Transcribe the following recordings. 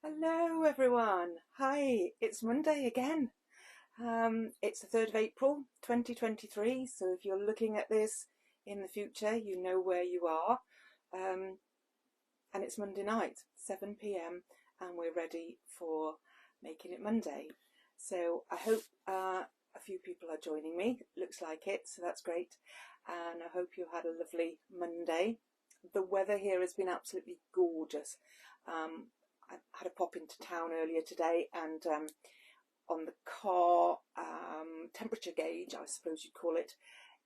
Hello everyone. Hi, it's Monday again. It's the 3rd of April 2023, so if you're looking at this in the future, you know where you are. And it's Monday night, 7 p.m, and we're ready for making it Monday. So I hope a few people are joining me. Looks like it, so that's great. And I hope you had a lovely Monday. The weather here has been absolutely gorgeous. I had a pop into town earlier today, and on the car temperature gauge, I suppose you'd call it,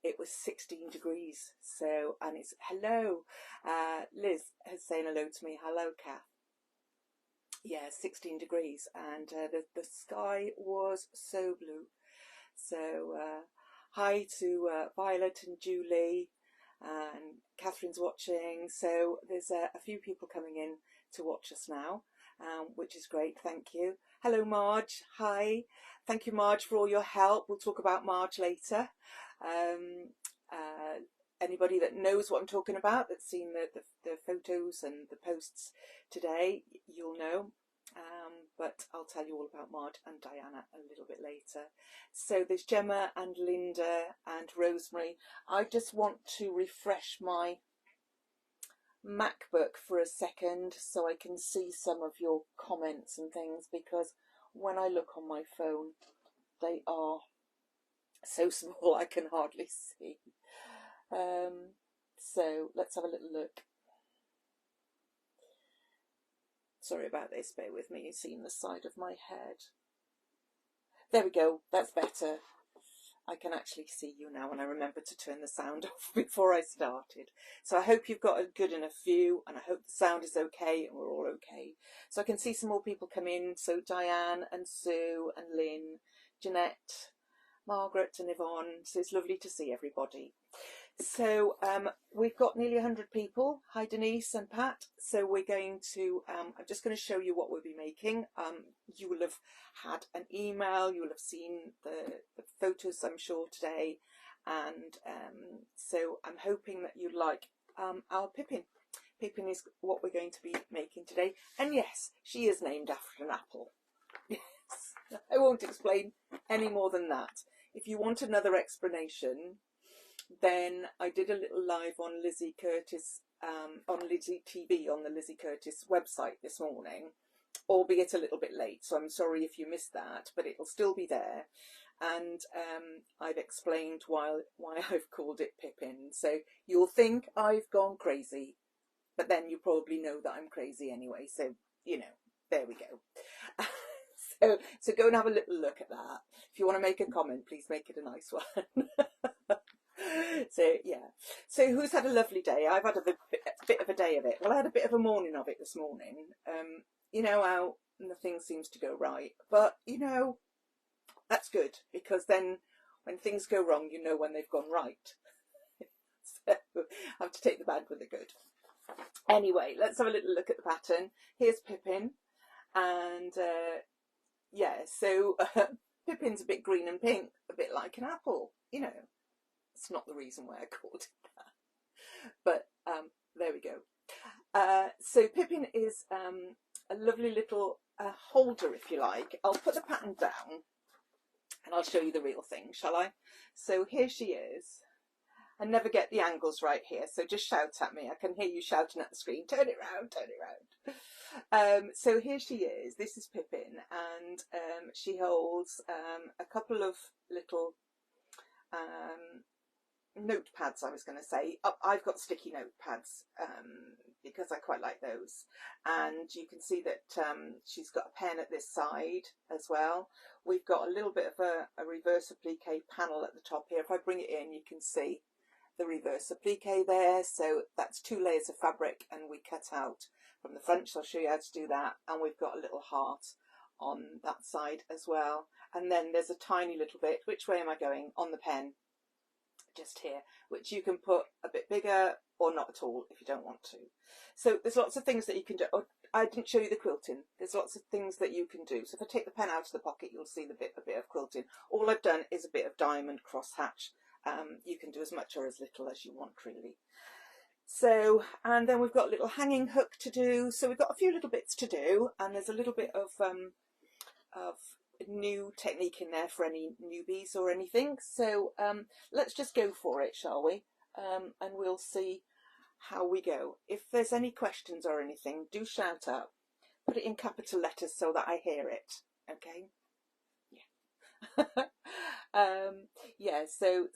it was 16 degrees. So, and it's hello. Liz has saying hello to me. Hello, Kath. Yeah, 16 degrees, and the sky was so blue. So, hi to Violet and Julie, and Catherine's watching. So there's a few people coming in to watch us now, which is great. Thank you. Hello, Marge. Hi. Thank you, Marge, for all your help. We'll talk about Marge later. Um, uh, Anybody that knows what I'm talking about, that's seen the photos and the posts today, you'll know. But I'll tell you all about Marge and Diana a little bit later. So there's Gemma and Linda and Rosemary. I just want to refresh my MacBook for a second so I can see some of your comments and things, because when I look on my phone, they are so small I can hardly see. So let's have a little look. Sorry about this, bear with me, you've seen the side of my head. There we go, that's better. I can actually see you now, and I remember to turn the sound off before I started. So I hope you've got a good enough view, and I hope the sound is okay and we're all okay. So I can see some more people come in. So Diane and Sue and Lynn, Jeanette, Margaret and Yvonne. So it's lovely to see everybody. So we've got nearly 100 people. Hi Denise and Pat. So we're going to, I'm just going to show you what we'll be making. You will have had an email, you will have seen the photos, I'm sure, today. And so I'm hoping that you like our Pippin. Pippin is what we're going to be making today. And yes, she is named after an apple. Yes, I won't explain any more than that. If you want another explanation, then I did a little live on Lizzy Curtis, on Lizzy TV, on the Lizzy Curtis website this morning, albeit a little bit late, so I'm sorry if you missed that, but it'll still be there. And I've explained why I've called it Pippin. So you'll think I've gone crazy, but then you probably know that I'm crazy anyway, so you know, there we go. So go and have a little look at that. If you want to make a comment, please make it a nice one. So yeah, so who's had a lovely day? I've had a bit of a day of it. Well, I had a bit of a morning of it this morning. You know how nothing seems to go right, but you know, that's good, because then when things go wrong, you know when they've gone right. So I have to take the bad with the good. Anyway, let's have a little look at the pattern. Here's Pippin, and yeah, so Pippin's a bit green and pink, a bit like an apple, you know. It's not the reason why I called it that, but there we go. So Pippin is a lovely little holder, if you like. I'll put the pattern down and I'll show you the real thing, shall I? So here she is. I never get the angles right here, so just shout at me. I can hear you shouting at the screen. Turn it round, turn it round. So here she is. This is Pippin, and she holds a couple of little notepads, I was going to say. I've got sticky notepads because I quite like those, and you can see that she's got a pen at this side as well. We've got a little bit of a reverse applique panel at the top here. If I bring it in, you can see the reverse applique there. So that's 2 layers of fabric, and we cut out from the front, so I'll show you how to do that. And we've got a little heart on that side as well, and then there's a tiny little bit, which way am I going, on the pen just here, which you can put a bit bigger or not at all if you don't want to. So there's lots of things that you can do. Oh, I didn't show you the quilting. There's lots of things that you can do. So if I take the pen out of the pocket, you'll see a bit of quilting. All I've done is a bit of diamond crosshatch. You can do as much or as little as you want, really. So, and then we've got a little hanging hook to do. So we've got a few little bits to do, and there's a little bit of new technique in there for any newbies or anything. So let's just go for it, shall we? And we'll see how we go. If there's any questions or anything, do shout up. Put it in capital letters so that I hear it. Okay. Yeah. Yeah. So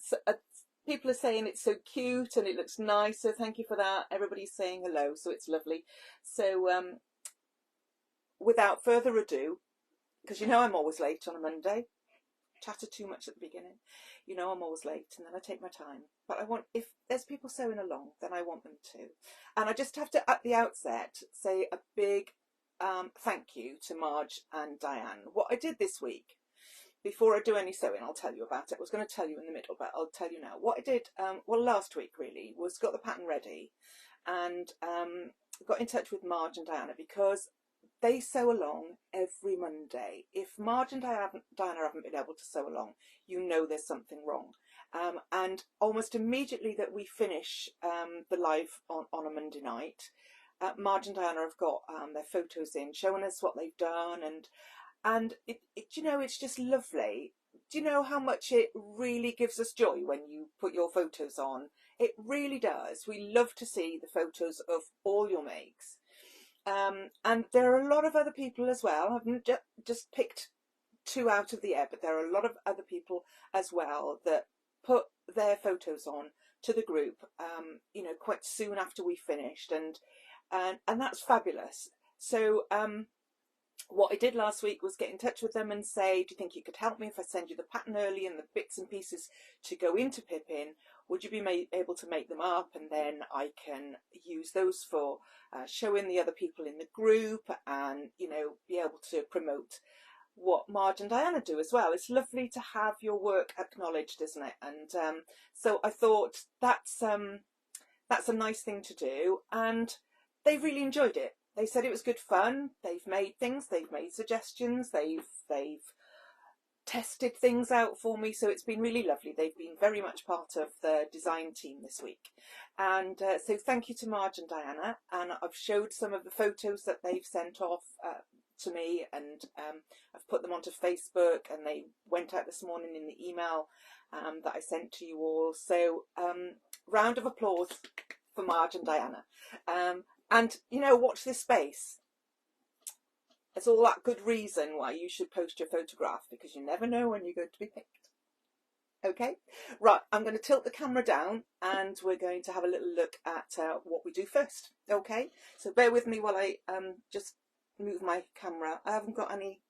people are saying it's so cute and it looks nice. So thank you for that. Everybody's saying hello, so it's lovely. So without further ado, because you know I'm always late on a Monday. Chatter too much at the beginning. You know I'm always late, and then I take my time. But I want, if there's people sewing along, then I want them to. And I just have to, at the outset, say a big thank you to Marge and Diane. What I did this week, before I do any sewing, I'll tell you about it. I was going to tell you in the middle, but I'll tell you now. What I did, well, last week really, was got the pattern ready and got in touch with Marge and Diana because they sew along every Monday. If Marge and Diana haven't been able to sew along, you know there's something wrong. And almost immediately that we finish the live on a Monday night, Marge and Diana have got their photos in, showing us what they've done, and it you know, it's just lovely. Do you know how much it really gives us joy when you put your photos on? It really does. We love to see the photos of all your makes. And there are a lot of other people as well. I've just picked two out of the air, but there are a lot of other people as well that put their photos on to the group, you know, quite soon after we finished, and that's fabulous. So what I did last week was get in touch with them and say, do you think you could help me if I send you the pattern early and the bits and pieces to go into Pippin? Would you be able to make them up, and then I can use those for showing the other people in the group, and, you know, be able to promote what Marge and Diana do as well. It's lovely to have your work acknowledged, isn't it? And so I thought that's a nice thing to do, and they really enjoyed it. They said it was good fun. They've made things, they've made suggestions, they've tested things out for me, so it's been really lovely. They've been very much part of the design team this week. And so thank you to Marge and Diana, and I've showed some of the photos that they've sent off to me, and I've put them onto Facebook, and they went out this morning in the email that I sent to you all. So round of applause for Marge and Diana. And, you know, watch this space. There's all that good reason why you should post your photograph, because you never know when you're going to be picked. Okay, right, I'm going to tilt the camera down and we're going to have a little look at what we do first. Okay, so bear with me while I just move my camera. I haven't got any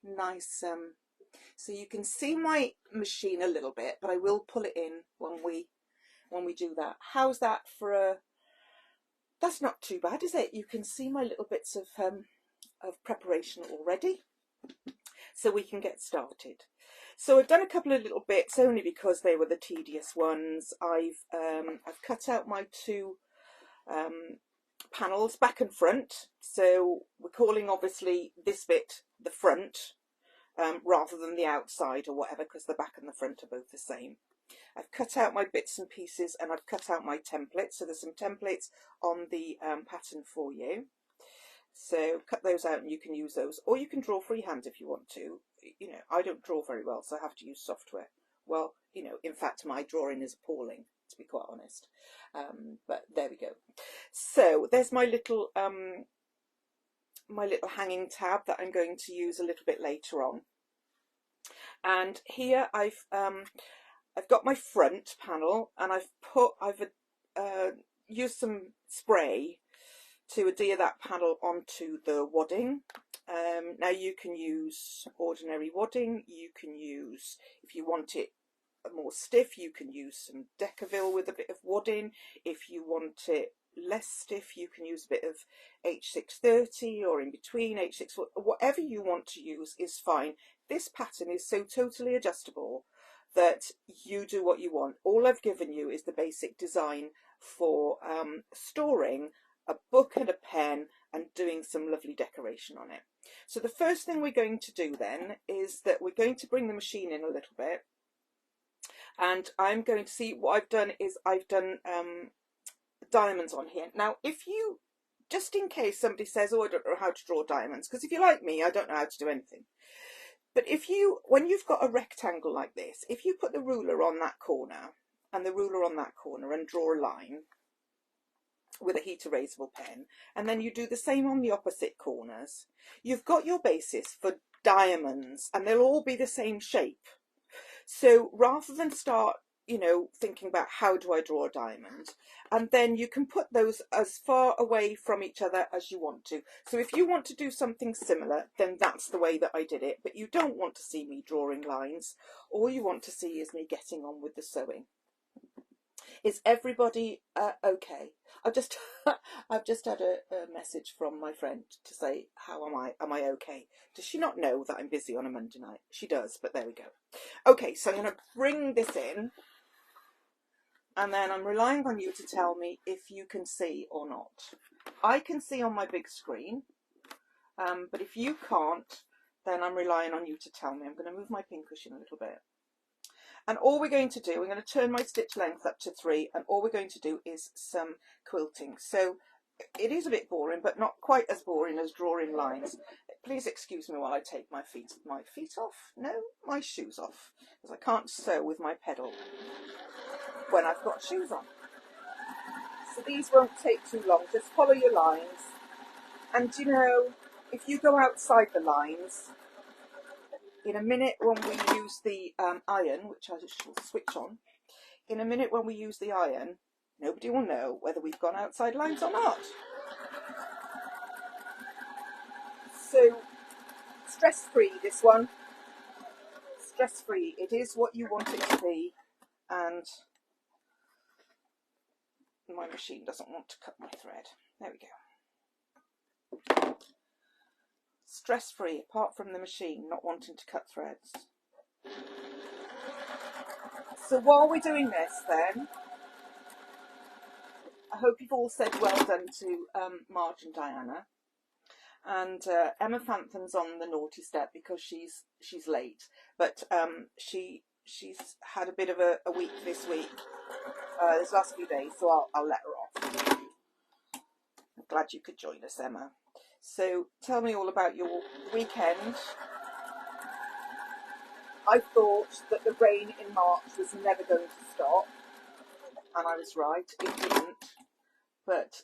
nice, so you can see my machine a little bit, but I will pull it in when we do that. How's that for a... That's not too bad, is it? You can see my little bits of preparation already, so we can get started. So I've done a couple of little bits only because they were the tedious ones. I've cut out my two panels, back and front. So we're calling obviously this bit the front rather than the outside or whatever, because the back and the front are both the same. I've cut out my bits and pieces, and I've cut out my templates. So there's some templates on the pattern for you. So cut those out and you can use those, or you can draw freehand if you want to. You know, I don't draw very well, so I have to use software. Well, you know, in fact, my drawing is appalling, to be quite honest. But there we go. So there's my little hanging tab that I'm going to use a little bit later on. And here I've got my front panel, and I've used some spray to adhere that panel onto the wadding. Now you can use ordinary wadding, you can use, if you want it more stiff, you can use some Decaville with a bit of wadding. If you want it less stiff, you can use a bit of H630 or in between H6, whatever you want to use is fine. This pattern is so totally adjustable that you do what you want. All I've given you is the basic design for storing a book and a pen and doing some lovely decoration on it. So the first thing we're going to do then is that we're going to bring the machine in a little bit, and I'm going to see what I've done is I've done diamonds on here. Now, if you, just in case somebody says, oh, I don't know how to draw diamonds, because if you're like me, I don't know how to do anything. But if you, when you've got a rectangle like this, if you put the ruler on that corner and the ruler on that corner and draw a line with a heat erasable pen, and then you do the same on the opposite corners, you've got your basis for diamonds, and they'll all be the same shape. So rather than start, you know, thinking about how do I draw a diamond, and then you can put those as far away from each other as you want to. So if you want to do something similar, then that's the way that I did it. But you don't want to see me drawing lines. All you want to see is me getting on with the sewing. Is everybody okay? I've just had a message from my friend to say, how am I? Am I okay? Does she not know that I'm busy on a Monday night? She does, but there we go. Okay, so I'm going to bring this in, and then I'm relying on you to tell me if you can see or not. I can see on my big screen, but if you can't, then I'm relying on you to tell me. I'm going to move my pincushion a little bit. And all we're going to do, we're going to turn my stitch length up to 3, and all we're going to do is some quilting. So it is a bit boring, but not quite as boring as drawing lines. Please excuse me while I take my feet off. No, my shoes off, because I can't sew with my pedal when I've got shoes on. So these won't take too long. Just follow your lines. And you know, if you go outside the lines, in a minute when we use the iron, which I shall switch on, in a minute when we use the iron, nobody will know whether we've gone outside lines or not. So, stress-free, this one. Stress-free. It is what you want it to be. And my machine doesn't want to cut my thread. There we go. Stress-free, apart from the machine not wanting to cut threads. So while we're doing this then, I hope you've all said well done to Marge and Diana. And Emma Fantham's on the naughty step because she's late, but she's had a bit of a week this week, this last few days, so I'll let her off. I'm glad you could join us, Emma. So tell me all about your weekend. I thought that the rain in March was never going to stop, and I was right, it didn't. But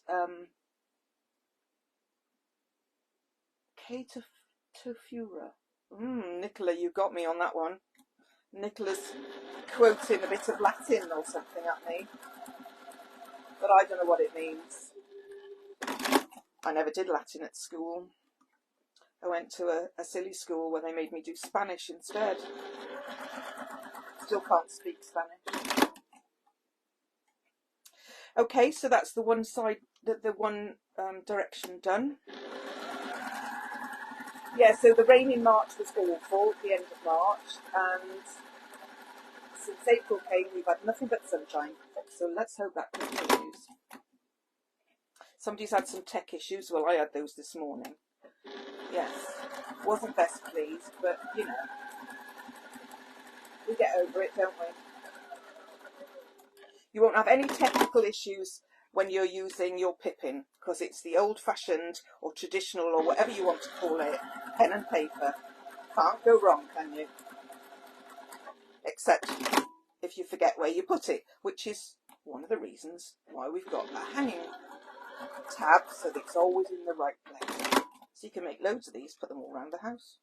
Kate Tofura. Nicola, you got me on that one. Nicola's quoting a bit of Latin or something at me, but I don't know what it means. I never did Latin at school. I went to a silly school where they made me do Spanish instead. Still can't speak Spanish. Okay, so that's the one side, the one direction done. Yeah, so the rain in March was awful at the end of March, and since April came, we've had nothing but sunshine. So let's hope that continues. Somebody's had some tech issues. Well, I had those this morning. Yes, wasn't best pleased, but you know, we get over it, don't we? You won't have any technical issues when you're using your Pippin, because it's the old-fashioned or traditional or whatever you want to call it, pen and paper. Can't go wrong, can you? Except if you forget where you put it, which is one of the reasons why we've got a hanging tab so that it's always in the right place. So you can make loads of these, put them all around the house.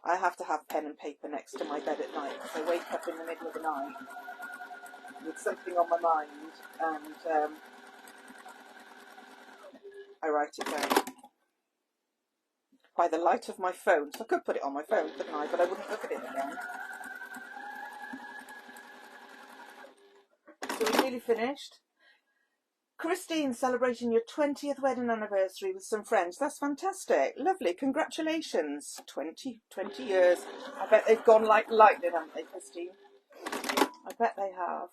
I have to have pen and paper next to my bed at night because I wake up in the middle of the night with something on my mind, and I write it down by the light of my phone. So I could put it on my phone, couldn't I? But I wouldn't look at it again. So we're nearly finished. Christine, celebrating your 20th wedding anniversary with some friends. That's fantastic. Lovely. Congratulations. 20 years. I bet they've gone like lightning, haven't they, Christine? I bet they have.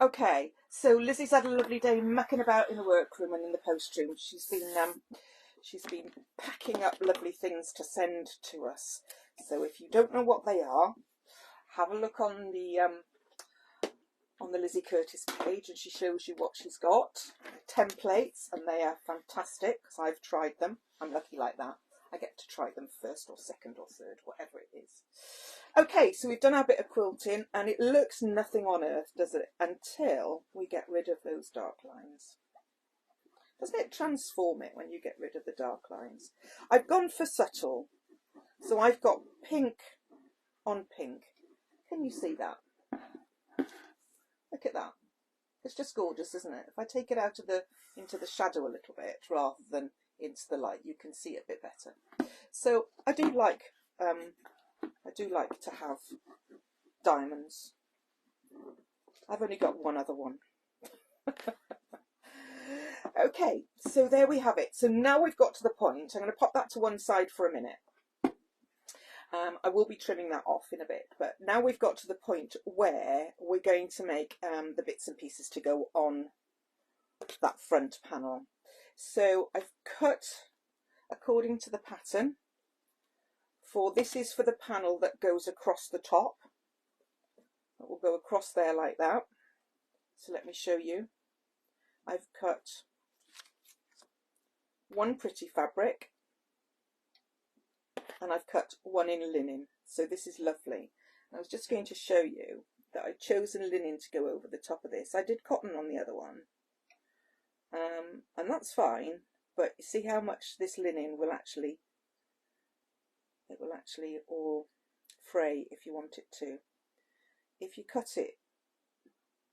Okay, so Lizzie's had a lovely day mucking about in the workroom and in the post room. She's been packing up lovely things to send to us. So if you don't know what they are, have a look on the on the Lizzie Curtis page, and she shows you what she's got. Templates, and they are fantastic because I've tried them. I'm lucky like that. I get to try them first or second or third, whatever it is. Okay, so we've done our bit of quilting, and it looks nothing on earth, does it? Until we get rid of those dark lines. Doesn't it transform it when you get rid of the dark lines? I've gone for subtle. So I've got pink on pink. Can you see that? Look at that. It's just gorgeous, isn't it? If I take it out of into the shadow a little bit rather than into the light, you can see it a bit better. So I do like to have diamonds. I've only got one other one. Okay, so there we have it. So now we've got to the point. I'm going to pop that to one side for a minute. I will be trimming that off in a bit, but now we've got to the point where we're going to make the bits and pieces to go on that front panel. So I've cut according to the pattern. This is for the panel that goes across the top. It will go across there like that. So let me show you. I've cut one pretty fabric, and I've cut one in linen. So this is lovely. I was just going to show you that I've chosen linen to go over the top of this. I did cotton on the other one, and that's fine, but you see how much this linen will actually, it will actually all fray if you want it to. If you cut it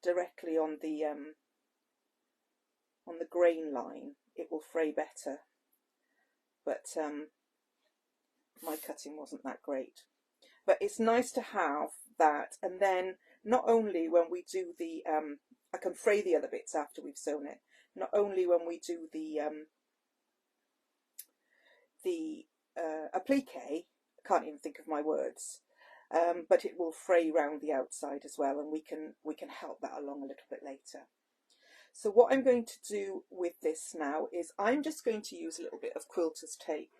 directly on the grain line, it will fray better, but my cutting wasn't that great. But it's nice to have that, and then not only when we do the I can fray the other bits after we've sewn it, not only when we do the applique, I can't even think of my words, but it will fray round the outside as well, and we can help that along a little bit later. So what I'm going to do with this now is I'm just going to use a little bit of quilter's tape.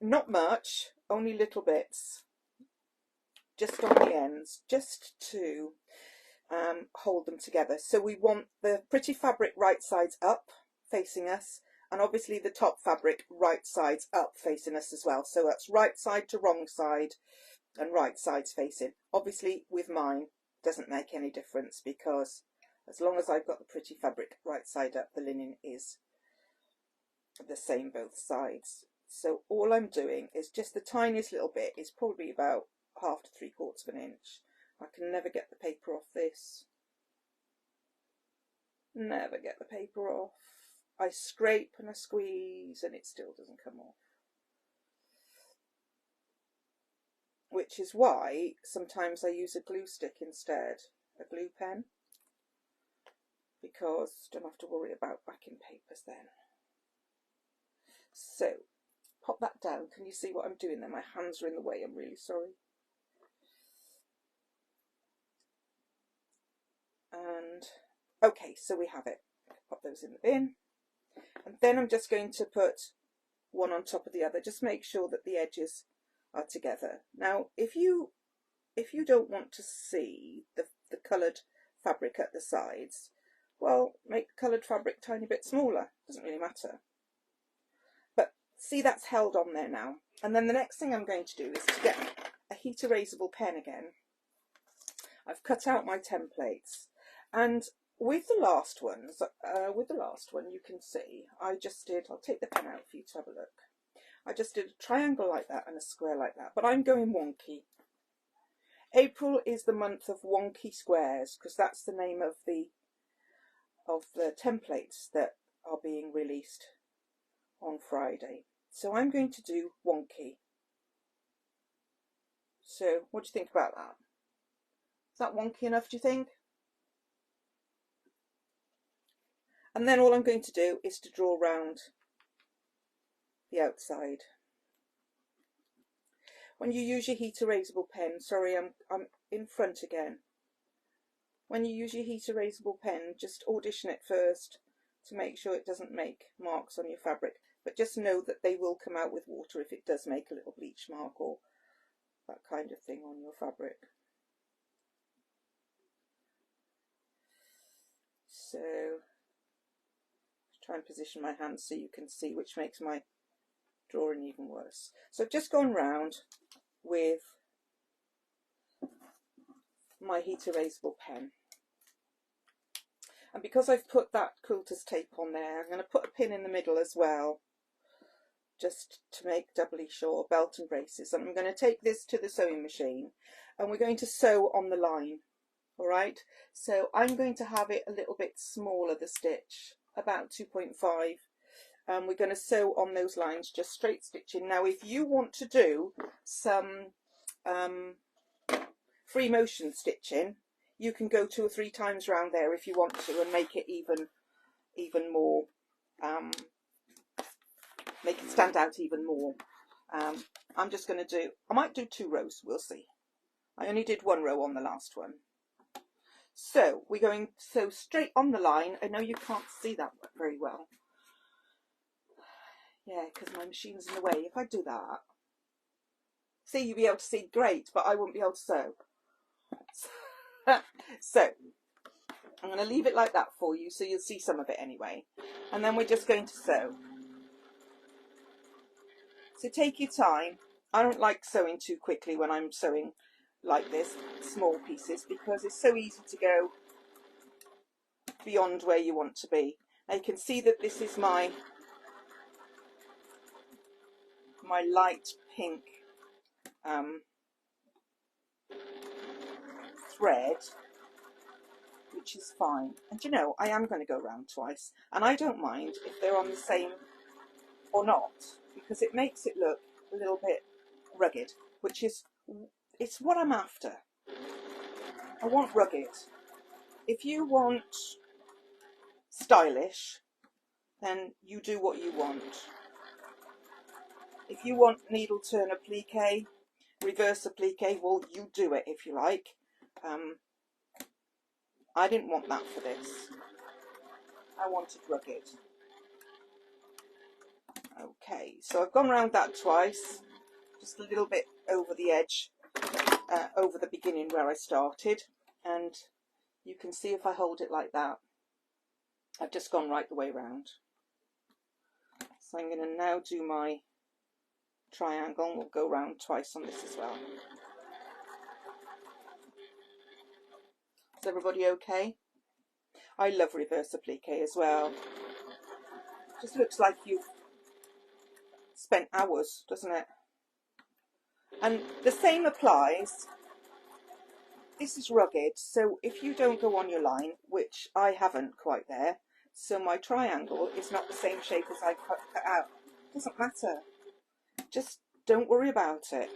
Not much, only little bits, just on the ends, just to hold them together. So we want the pretty fabric right sides up facing us, and obviously the top fabric right sides up facing us as well. So that's right side to wrong side and right sides facing. Obviously with mine doesn't make any difference, because as long as I've got the pretty fabric right side up, the linen is the same both sides. So all I'm doing is just the tiniest little bit, is probably about 1/2 to 3/4 of an inch. I can never get the paper off this. Never get the paper off. I scrape and I squeeze and it still doesn't come off. Which is why sometimes I use a glue stick instead, a glue pen, because I don't have to worry about backing papers then. So pop that down. Can you see what I'm doing there? My hands are in the way, I'm really sorry. And okay, so we have it. Pop those in the bin. And then I'm just going to put one on top of the other. Just make sure that the edges are together. Now, if you don't want to see the coloured fabric at the sides, well, make the coloured fabric a tiny bit smaller. Doesn't really matter. See, that's held on there now. And then the next thing I'm going to do is to get a heat erasable pen again. I've cut out my templates, and with the last one you can see I just did, I'll take the pen out for you to have a look. I just did a triangle like that and a square like that, but I'm going wonky. April is the month of wonky squares, because that's the name of the templates that are being released on Friday. So I'm going to do wonky. So what do you think about that? Is that wonky enough, do you think? And then all I'm going to do is to draw round the outside. When you use your heat erasable pen, sorry, I'm in front again. When you use your heat erasable pen, just audition it first to make sure it doesn't make marks on your fabric. But just know that they will come out with water if it does make a little bleach mark or that kind of thing on your fabric. So try and position my hand so you can see, which makes my drawing even worse. So I've just gone round with my heat erasable pen, and because I've put that quilter's tape on there, I'm going to put a pin in the middle as well, just to make doubly sure, belt and braces. And I'm going to take this to the sewing machine and we're going to sew on the line. All right, so I'm going to have it a little bit smaller, the stitch, about 2.5, and we're going to sew on those lines, just straight stitching. Now if you want to do some free motion stitching, you can go 2 or 3 times round there if you want to, and make it even more, make it stand out even more. I'm just going to do, I might do 2 rows, we'll see. I only did 1 row on the last one. So we're going so straight on the line. I know you can't see that very well. Yeah, because my machine's in the way. If I do that, see, you'll be able to see great, but I won't be able to sew. So I'm going to leave it like that for you, so you'll see some of it anyway. And then we're just going to sew. So take your time. I don't like sewing too quickly when I'm sewing like this, small pieces, because it's so easy to go beyond where you want to be. Now you can see that this is my light pink thread, which is fine. And you know, I am going to go round twice, and I don't mind if they're on the same or not, because it makes it look a little bit rugged, which is, it's what I'm after. I want rugged. If you want stylish, then you do what you want. If you want needle turn applique, reverse applique, well, you do it if you like. I didn't want that for this. I wanted rugged. Okay, so I've gone around that twice, just a little bit over the edge, over the beginning where I started, and you can see if I hold it like that, I've just gone right the way round. So I'm going to now do my triangle, and we'll go round twice on this as well. Is everybody okay? I love reverse applique as well. Just looks like you've spent hours, doesn't it? And the same applies. This is rugged, so if you don't go on your line, which I haven't quite there, so my triangle is not the same shape as I cut out. It doesn't matter. Just don't worry about it.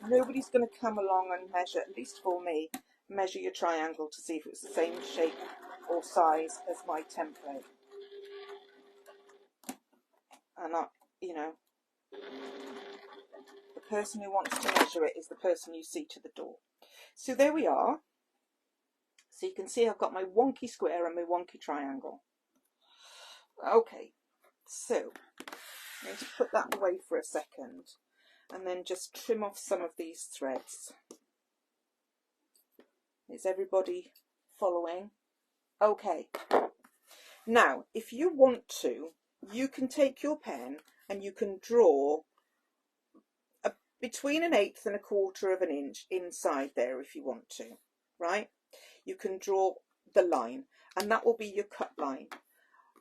Nobody's going to come along and measure, at least for me, measure your triangle to see if it's the same shape or size as my template. And you know, the person who wants to measure it is the person you see to the door. So there we are. So you can see I've got my wonky square and my wonky triangle. Okay, so I'm going to put that away for a second and then just trim off some of these threads. Is everybody following? Okay. Now, if you want to, you can take your pen and you can draw between 1/8 and 1/4 of an inch inside there if you want to, right? You can draw the line, and that will be your cut line.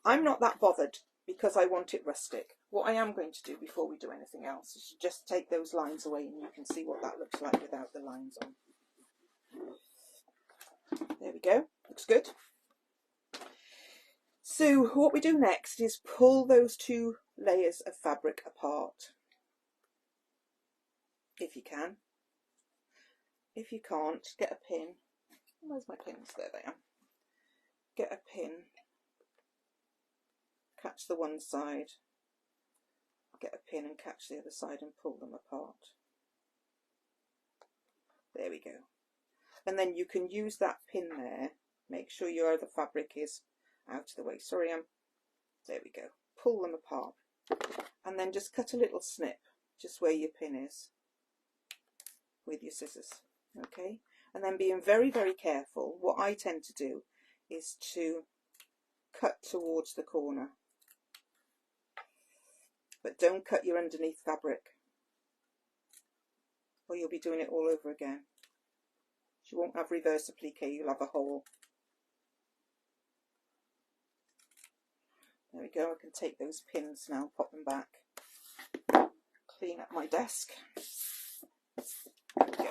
I'm not that bothered because I want it rustic. What I am going to do before we do anything else is just take those lines away, and you can see what that looks like without the lines on. There we go, looks good. So what we do next is pull those 2 layers of fabric apart, if you can. If you can't, get a pin. Where's my pins? There they are. Get a pin, catch the one side, get a pin and catch the other side and pull them apart. There we go. And then you can use that pin there. Make sure your other fabric is out of the way. Sorry, there we go. Pull them apart. And then just cut a little snip just where your pin is with your scissors. Okay? And then being very, very careful, what I tend to do is to cut towards the corner, but don't cut your underneath fabric, or you'll be doing it all over again. You won't have reverse applique, you'll have a hole. There we go. I can take those pins now, pop them back, clean up my desk. There we go.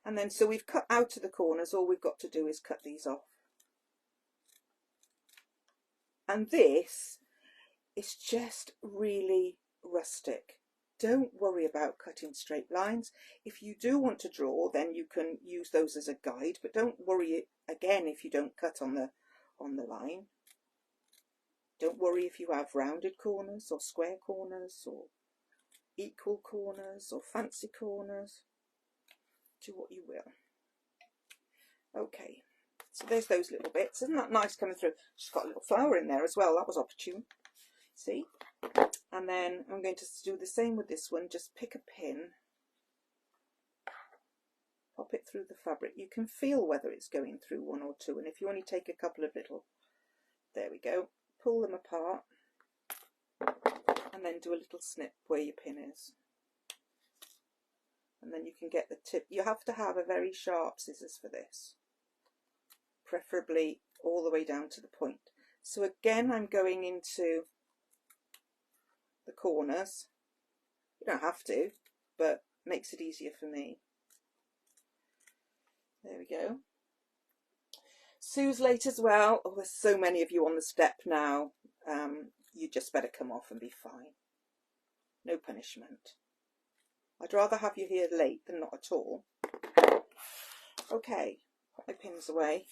And then, so we've cut out of the corners, all we've got to do is cut these off. And this is just really rustic. Don't worry about cutting straight lines. If you do want to draw, then you can use those as a guide, but don't worry again if you don't cut on the line. Don't worry if you have rounded corners or square corners or equal corners or fancy corners. Do what you will. Okay, so there's those little bits. Isn't that nice coming through? She's got a little flower in there as well. That was opportune. See? And then I'm going to do the same with this one. Just pick a pin, pop it through the fabric. You can feel whether it's going through one or two, and if you only take a couple of little, there we go, pull them apart and then do a little snip where your pin is, and then you can get the tip. You have to have a very sharp scissors for this, preferably all the way down to the point. So again, I'm going into the corners. You don't have to, but makes it easier for me. There we go. Sue's late as well. Oh, there's so many of you on the step now. You just better come off and be fine. No punishment. I'd rather have you here late than not at all. Okay, put my pins away.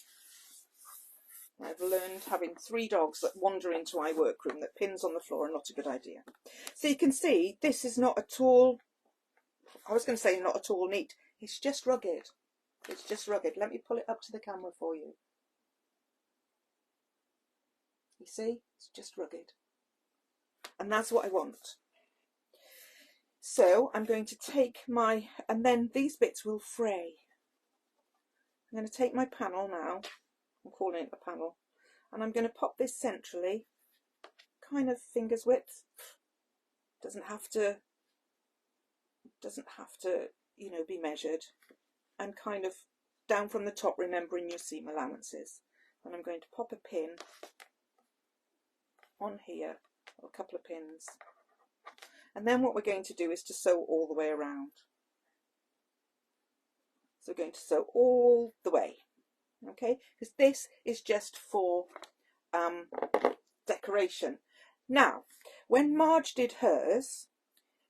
I've learned, having 3 dogs that wander into my workroom, that pins on the floor are not a good idea. So you can see this is not at all, I was going to say not at all neat. It's just rugged. It's just rugged. Let me pull it up to the camera for you. You see? It's just rugged. And that's what I want. So I'm going to take my, and then these bits will fray. I'm going to take my panel now. I'm calling it a panel, and I'm going to pop this centrally, kind of fingers width. Doesn't have to, you know, be measured, and kind of down from the top, remembering your seam allowances. And I'm going to pop a pin on here, or a couple of pins, and then what we're going to do is to sew all the way around. So we're going to sew all the way. Okay, because this is just for decoration. Now, when Marge did hers,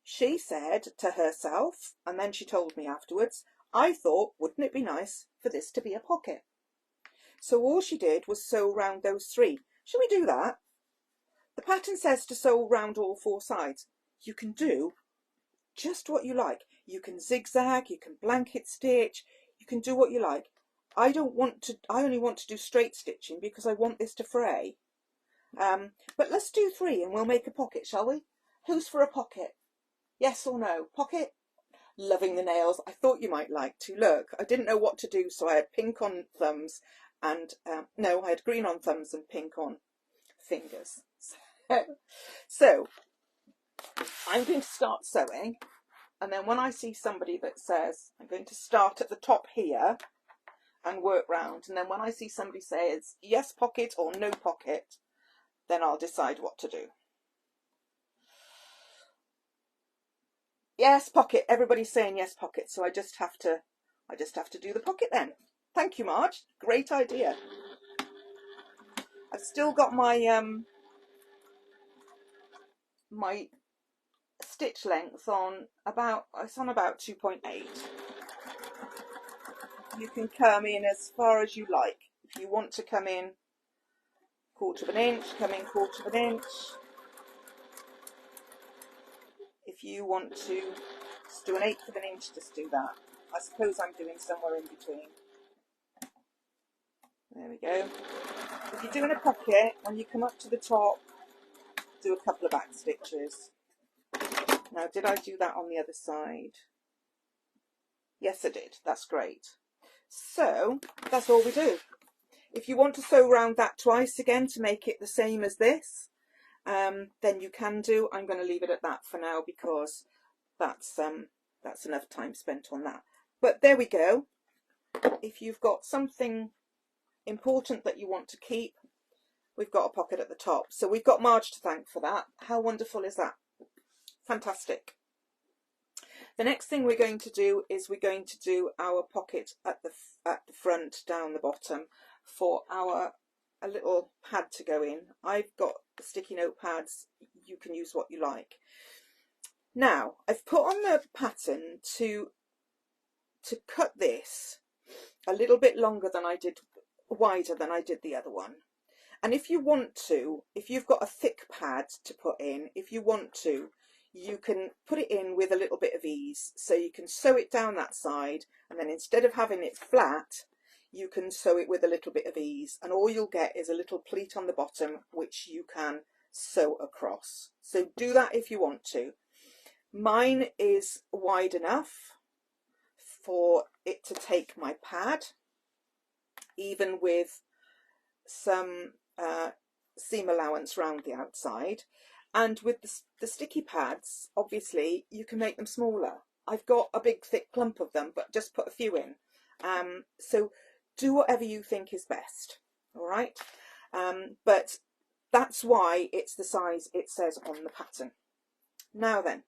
she said to herself, and then she told me afterwards, I thought, wouldn't it be nice for this to be a pocket? So all she did was sew round those 3. Shall we do that? The pattern says to sew round all 4 sides. You can do just what you like. You can zigzag, you can blanket stitch, you can do what you like. I only want to do straight stitching because I want this to fray. But let's do 3 and we'll make a pocket, shall we? Who's for a pocket? Yes or no? Pocket? Loving the nails. I thought you might like to. Look, I didn't know what to do, so I had pink on thumbs and, no, I had green on thumbs and pink on fingers. So, I'm going to start sewing, and then when I see somebody that says, I'm going to start at the top here, and work round, and then when I see somebody say it's yes pocket or no pocket, then I'll decide what to do. Yes pocket, everybody's saying yes pocket, so I just have to do the pocket then. Thank you, Marge, great idea. I've still got my my stitch length on about, it's on about 2.8. You can come in as far as you like. If you want to come in 1/4 of an inch, come in 1/4 of an inch. If you want to just do an 1/8 of an inch, just do that. I suppose I'm doing somewhere in between. There we go. If you're doing a pocket, when you come up to the top, do a couple of back stitches. Now, did I do that on the other side? Yes, I did. That's great. So, that's all we do. If you want to sew around that twice again to make it the same as this, then you can do. I'm going to leave it at that for now because that's enough time spent on that. But there we go. If you've got something important that you want to keep, we've got a pocket at the top. So we've got Marge to thank for that. How wonderful is that? Fantastic. The next thing we're going to do is we're going to do our pocket at the front, down the bottom, for a little pad to go in. I've got sticky note pads. You can use what you like. Now I've put on the pattern to cut this a little bit longer than I did, wider than I did the other one. And if you want to, if you've got a thick pad to put in, if you want to, you can put it in with a little bit of ease. So you can sew it down that side, and then instead of having it flat, you can sew it with a little bit of ease, and all you'll get is a little pleat on the bottom which you can sew across. So do that if you want to. Mine is wide enough for it to take my pad, even with some seam allowance round the outside. And with the sticky pads, obviously you can make them smaller. I've got a big thick clump of them, but just put a few in. So do whatever you think is best, all right? But that's why it's the size it says on the pattern. Now then,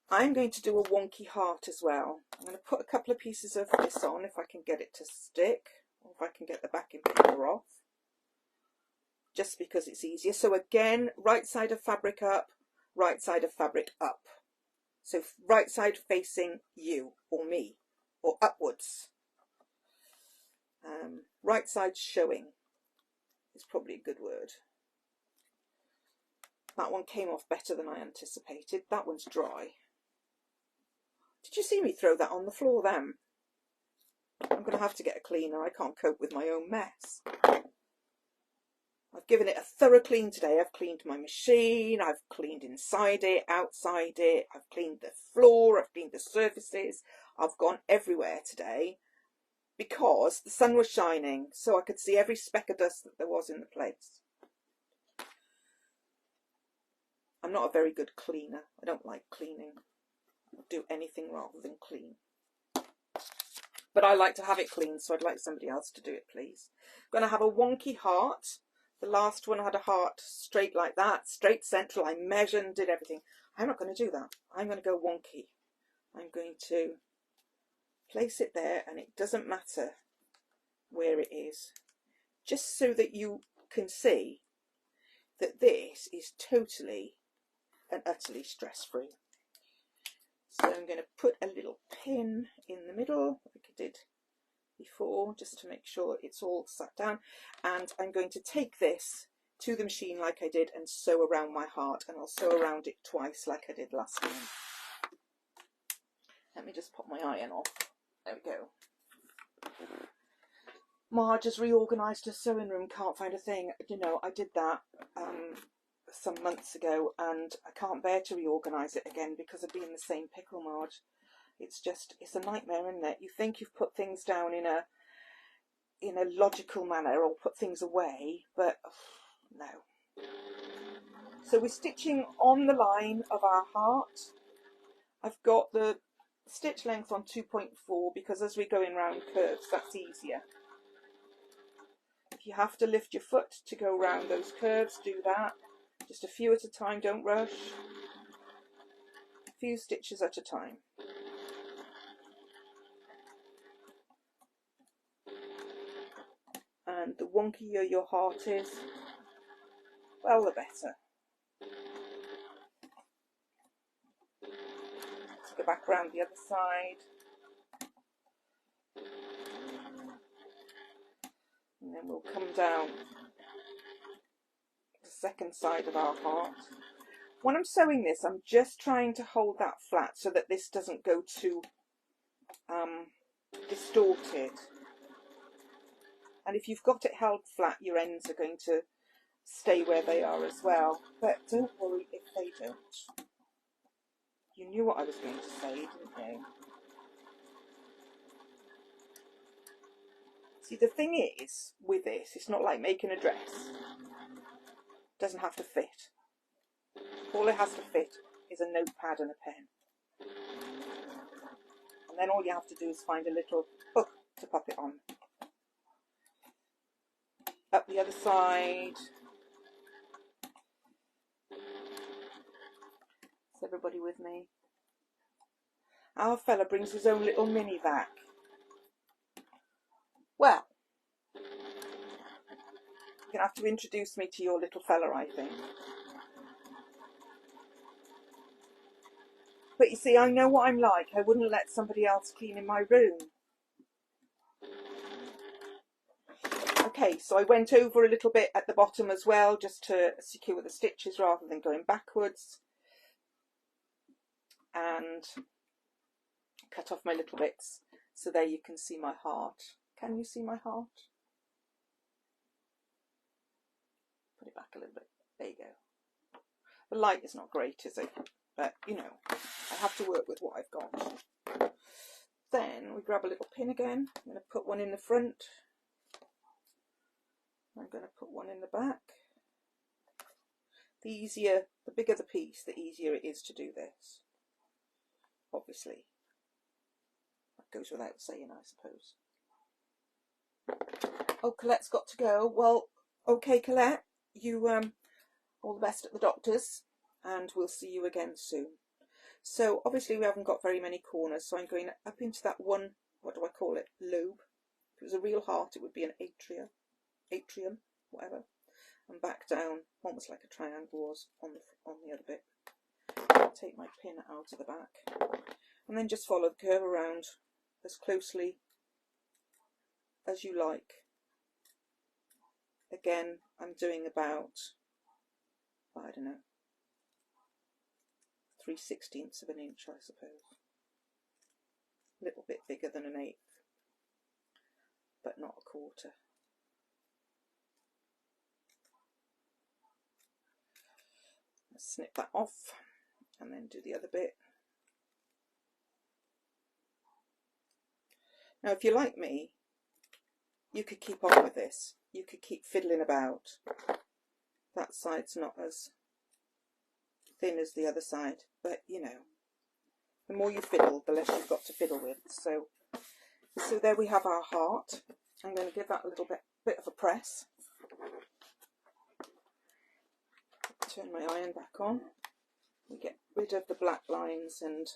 I'm going to do a wonky heart as well. I'm going to put a couple of pieces of this on if I can get it to stick, or if I can get the backing paper off, just because it's easier. So again, right side of fabric up, right side of fabric up. So right side facing you or me, or upwards. Right side showing is probably a good word. That one came off better than I anticipated. That one's dry. Did you see me throw that on the floor then? I'm going to have to get a cleaner. I can't cope with my own mess. I've given it a thorough clean today. I've cleaned my machine, I've cleaned inside it, outside it, I've cleaned the floor, I've cleaned the surfaces. I've gone everywhere today because the sun was shining, so I could see every speck of dust that there was in the place. I'm not a very good cleaner. I don't like cleaning. I'll do anything rather than clean. But I like to have it clean, so I'd like somebody else to do it, please. I'm going to have a wonky heart. The last one had a heart straight like that, straight central. I measured and did everything. I'm not going to do that. I'm going to go wonky. I'm going to place it there, and it doesn't matter where it is, just so that you can see that this is totally and utterly stress-free. So I'm going to put a little pin in the middle, like I did before, just to make sure it's all sat down, and I'm going to take this to the machine like I did and sew around my heart, and I'll sew around it twice like I did last time. Let me just pop my iron off. There we go. Marge has reorganised her sewing room, can't find a thing. You know, I did that some months ago, and I can't bear to reorganise it again because I'd be in the same pickle, Marge. It's a nightmare, isn't it? You think you've put things down in a logical manner, or put things away, but no. So we're stitching on the line of our heart. I've got the stitch length on 2.4 because as we're going round curves, that's easier. If you have to lift your foot to go round those curves, do that. Just a few at a time, don't rush. A few stitches at a time. And the wonkier your heart is, well, the better. Let's go back around the other side. And then we'll come down the second side of our heart. When I'm sewing this, I'm just trying to hold that flat so that this doesn't go too distorted. And if you've got it held flat, your ends are going to stay where they are as well. But don't worry if they don't. You knew what I was going to say, didn't you? See, the thing is, with this, it's not like making a dress. It doesn't have to fit. All it has to fit is a notepad and a pen. And then all you have to do is find a little hook to pop it on. Up the other side. Is everybody with me? Our fella brings his own little mini vac. Well, you're going to have to introduce me to your little fella, I think. But you see, I know what I'm like. I wouldn't let somebody else clean in my room. Okay, so I went over a little bit at the bottom as well, just to secure the stitches rather than going backwards. And cut off my little bits. So there you can see my heart. Can you see my heart? Put it back a little bit. There you go. The light is not great, is it? But, you know, I have to work with what I've got. Then we grab a little pin again. I'm going to put one in the front. I'm going to put one in the back. The bigger the piece, the easier it is to do this. Obviously. That goes without saying, I suppose. Oh, Colette's got to go. Well, okay, Colette, you all the best at the doctor's, and we'll see you again soon. So obviously we haven't got very many corners, so I'm going up into that one, what do I call it, lobe. If it was a real heart, it would be an atrium, whatever, and back down, almost like a triangle was on the other bit. Take my pin out of the back, and then just follow the curve around as closely as you like. Again, I'm doing about, I don't know, 3/16 of an inch, I suppose. A little bit bigger than an eighth, but not a quarter. Let's snip that off and then do the other bit. Now, if you're like me, you could keep on with this. You could keep fiddling about. That side's not as thin as the other side, but you know, the more you fiddle, the less you've got to fiddle with. So there we have our heart. I'm going to give that a little bit of a press. Turn my iron back on. We get rid of the black lines, and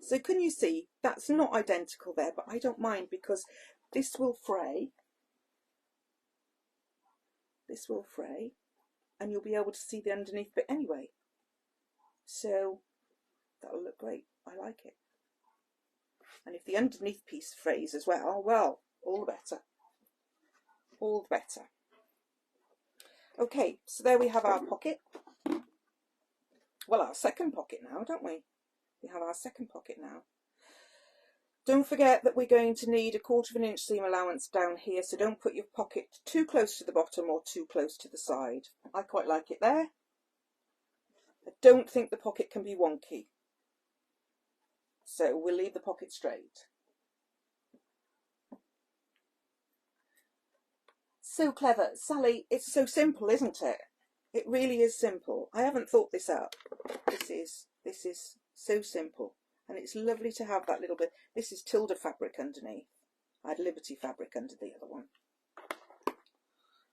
so can you see that's not identical there, but I don't mind because this will fray. This will fray, and you'll be able to see the underneath bit anyway. So that'll look great. I like it. And if the underneath piece frays as well, well, all the better. All the better. Okay, so there we have our pocket. Well, our second pocket now, don't we? We have our second pocket now. Don't forget that we're going to need 1/4 of an inch seam allowance down here, so don't put your pocket too close to the bottom or too close to the side. I quite like it there. I don't think the pocket can be wonky, so we'll leave the pocket straight. So clever. Sally, it's so simple, isn't it? It really is simple. I haven't thought this up. This is so simple. And it's lovely to have that little bit. This is Tilda fabric underneath. I had Liberty fabric under the other one.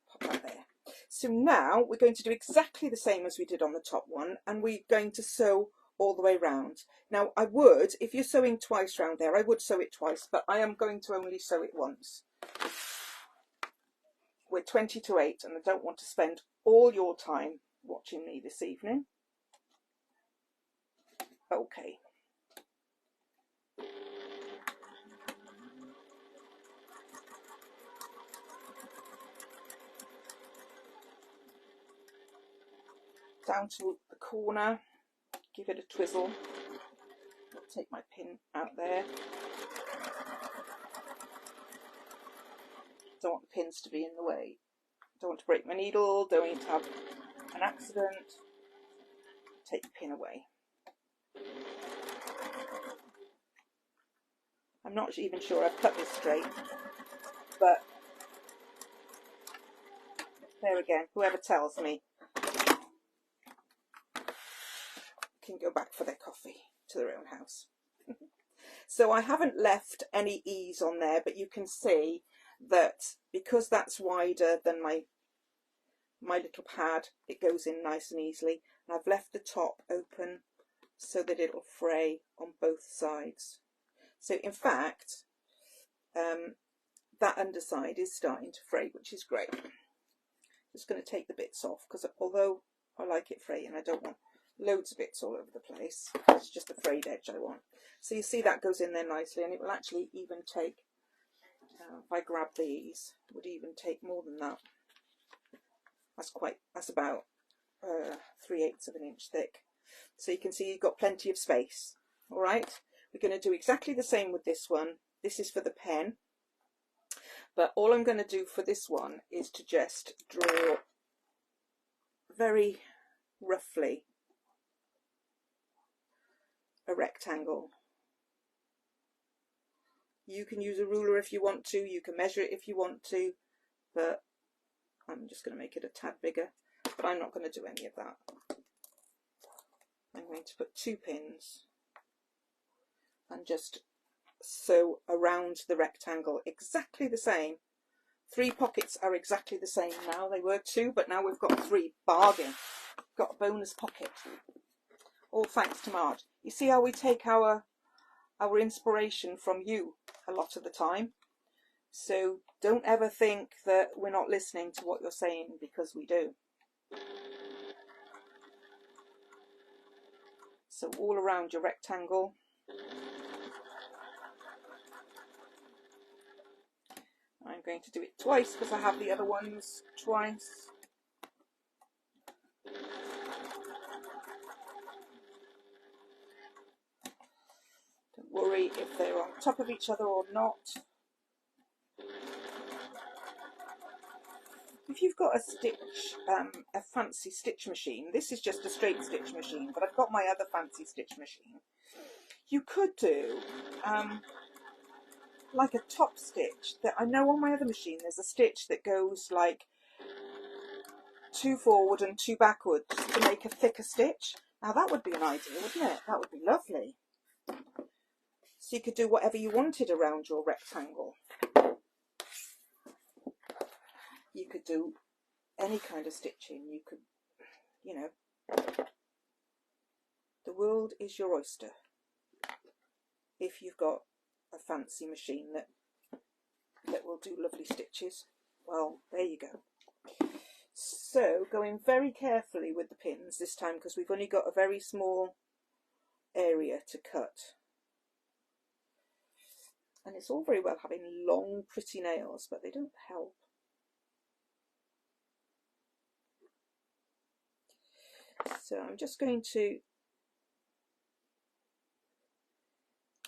Pop that there. So now we're going to do exactly the same as we did on the top one, and we're going to sew all the way round. Now I would, if you're sewing twice round there, I would sew it twice, but I am going to only sew it once. We're 20 to 8, and I don't want to spend all your time watching me this evening. Okay. Down to the corner, give it a twizzle. I'll take my pin out there. Don't want the pins to be in the way. Don't want to break my needle, don't want to have an accident. Take the pin away. I'm not even sure I've cut this straight. but there again, whoever tells me can go back for their coffee to their own house. So I haven't left any ease on there, but you can see that because that's wider than my little pad, it goes in nice and easily. And I've left the top open so that it'll fray on both sides. So in fact, that underside is starting to fray, which is great. Just going to take the bits off because although I like it fraying, I don't want loads of bits all over the place. It's just the frayed edge I want. So you see that goes in there nicely, and it will actually even take, if I grab these, it would even take more than that. That's about 3/8 of an inch thick. So you can see you've got plenty of space. All right, we're going to do exactly the same with this one. This is for the pen, but all I'm going to do for this one is to just draw very roughly a rectangle. You can use a ruler if you want to, you can measure it if you want to, but I'm just going to make it a tad bigger, but I'm not going to do any of that. I'm going to put 2 pins and just sew around the rectangle exactly the same. 3 pockets are exactly the same now. They were 2, but now we've got 3. Bargain. Got a bonus pocket. All thanks to Marge. You see how we take our inspiration from you a lot of the time. So don't ever think that we're not listening to what you're saying, because we do. So all around your rectangle. I'm going to do it twice because I have the other ones twice. Don't worry if they're on top of each other or not. If you've got a stitch, a fancy stitch machine, this is just a straight stitch machine, but I've got my other fancy stitch machine. You could do like a top stitch. That I know on my other machine there's a stitch that goes like 2 forward and 2 backwards to make a thicker stitch. Now that would be an idea, wouldn't it? That would be lovely. So you could do whatever you wanted around your rectangle. You could do any kind of stitching. You could, you know, the world is your oyster if you've got a fancy machine that will do lovely stitches. Well, there you go. So going very carefully with the pins this time, because we've only got a very small area to cut. And it's all very well having long pretty nails, but they don't help. So I'm just going to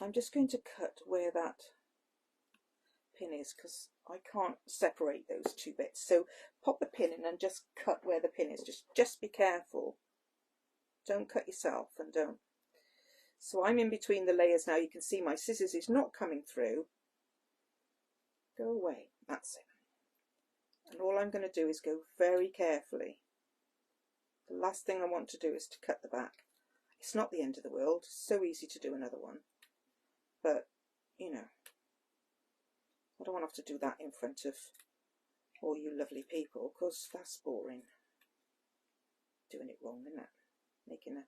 cut where that pin is, because I can't separate those 2 bits. So pop the pin in and just cut where the pin is. Just be careful. Don't cut yourself, and don't. So I'm in between the layers now. You can see my scissors is not coming through. Go away. That's it. And all I'm going to do is go very carefully. The last thing I want to do is to cut the back. It's not the end of the world. It's so easy to do another one. But, you know, I don't want to have to do that in front of all you lovely people, because that's boring. Doing it wrong, isn't it? Making a